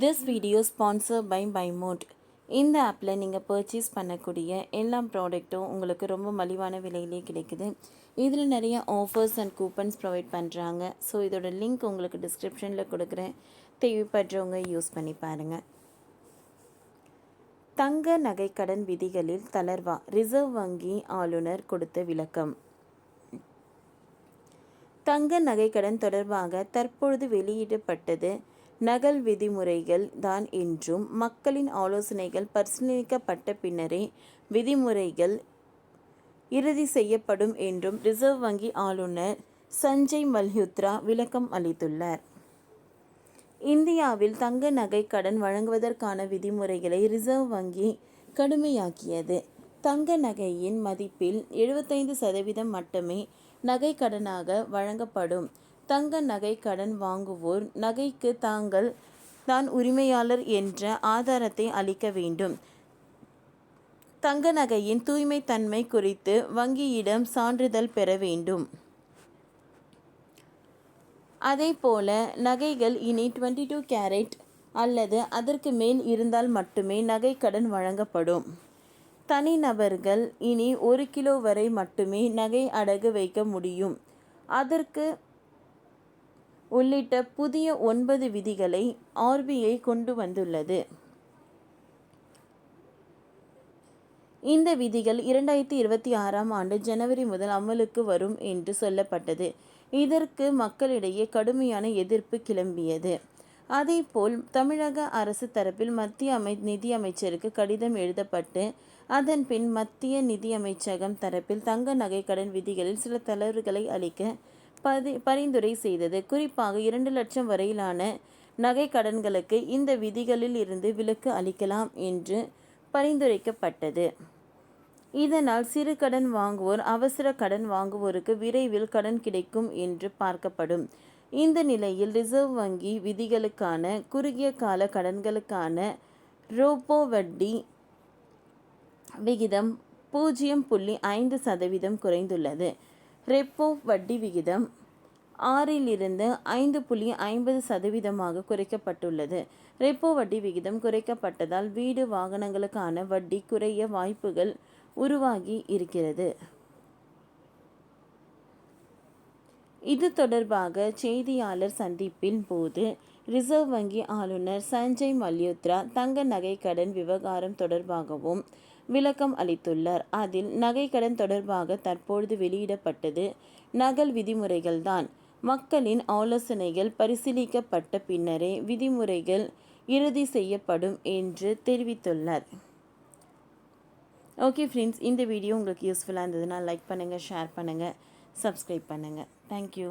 This video sponsor by Bymot. இந்த ஆப்பில் நீங்கள் பர்ச்சேஸ் பண்ணக்கூடிய எல்லா ப்ராடக்ட்டும் உங்களுக்கு ரொம்ப மலிவான விலையிலே கிடைக்குது. இதில் நிறைய ஆஃபர்ஸ் அண்ட் கூப்பன்ஸ் ப்ரொவைட் பண்ணுறாங்க. ஸோ இதோட லிங்க் உங்களுக்கு டிஸ்கிரிப்ஷனில் கொடுக்குறேன். தேவைப்படுறவங்க யூஸ் பண்ணி பாருங்கள். தங்க நகை கடன் விதிகளில் தளர்வா? ரிசர்வ் வங்கி ஆளுநர் கொடுத்த விளக்கம். தங்க நகை கடன் தொடர்பாக தற்பொழுது வெளியிடப்பட்டது நகல் விதிமுறைகள் தான் என்றும் மக்களின் ஆலோசனைகள் பரிசீலிக்கப்பட்ட பின்னரே விதிமுறைகள் இறுதி செய்யப்படும் என்றும் ரிசர்வ் வங்கி ஆளுநர் சஞ்சய் மல்ஹோத்ரா விளக்கம் அளித்துள்ளார். இந்தியாவில் தங்க நகை கடன் வழங்குவதற்கான விதிமுறைகளை ரிசர்வ் வங்கி கடுமையாக்கியது. தங்க நகையின் மதிப்பில் 75% மட்டுமே நகை கடனாக வழங்கப்படும். தங்க நகை கடன் வாங்குவோர் நகைக்கு தான் உரிமையாளர் என்ற ஆதாரத்தை அளிக்க வேண்டும். தங்க நகையின் தூய்மைத்தன்மை குறித்து வங்கியிடம் சான்றிதழ் பெற வேண்டும். அதேபோல நகைகள் இனி 22 கேரட் அல்லது அதற்கு மேல் இருந்தால் மட்டுமே நகை கடன் வழங்கப்படும். தனிநபர்கள் இனி 1 கிலோ வரை மட்டுமே நகை அடகு வைக்க முடியும். அதற்கு உள்ளிட்ட புதிய 9 விதிகளை RBI கொண்டு வந்துள்ளது. இந்த விதிகள் 2026ஆம் ஆண்டு ஜனவரி முதல் அமலுக்கு வரும் என்று சொல்லப்பட்டது. இதற்கு மக்களிடையே கடுமையான எதிர்ப்பு கிளம்பியது. அதேபோல் தமிழக அரசு தரப்பில் மத்திய நிதியமைச்சருக்கு கடிதம் எழுதப்பட்டு அதன் பின் மத்திய நிதியமைச்சகம் தரப்பில் தங்க நகை கடன் விதிகளில் சில தளர்வுகளை அளிக்க பரிந்துரை செய்தது. குறிப்பாக 2 லட்சம் வரையிலான நகை கடன்களுக்கு இந்த விதிகளில் இருந்து விலக்கு அளிக்கலாம் என்று பரிந்துரைக்கப்பட்டது. இதனால் சிறு கடன் வாங்குவோர் அவசர கடன் வாங்குவோருக்கு விரைவில் கடன் கிடைக்கும் என்று பார்க்கப்படும். இந்த நிலையில் ரிசர்வ் வங்கி விதிகளுக்கான குறுகிய கால கடன்களுக்கான ரெப்போ வட்டி விகிதம் 0.5% குறைந்துள்ளது. ரெப்போ வட்டி விகிதம் 6லிருந்து 5.50% குறைக்கப்பட்டுள்ளது. ரெப்போ வட்டி விகிதம் குறைக்கப்பட்டதால் வீடு வாகனங்களுக்கான வட்டி குறைய வாய்ப்புகள் உருவாகி இருக்கிறது. இது தொடர்பாக செய்தியாளர் சந்திப்பின் போது ரிசர்வ் வங்கி ஆளுநர் சஞ்சய் மல்ஹோத்ரா தங்க நகை கடன் விவகாரம் தொடர்பாகவும் விளக்கம் அளித்துள்ளார். அதில் நகை கடன் தொடர்பாக தற்பொழுது வெளியிடப்பட்டது நகல் விதிமுறைகள்தான். மக்களின் ஆலோசனைகள் பரிசீலிக்கப்பட்ட பின்னரே விதிமுறைகள் இறுதி செய்யப்படும் என்று தெரிவித்துள்ளார். ஓகே ஃப்ரெண்ட்ஸ், இந்த வீடியோ உங்களுக்கு யூஸ்ஃபுல்லாக இருந்ததுன்னா லைக் பண்ணுங்கள், ஷேர் பண்ணுங்கள், சப்ஸ்கிரைப் பண்ணுங்கள். தேங்க்யூ.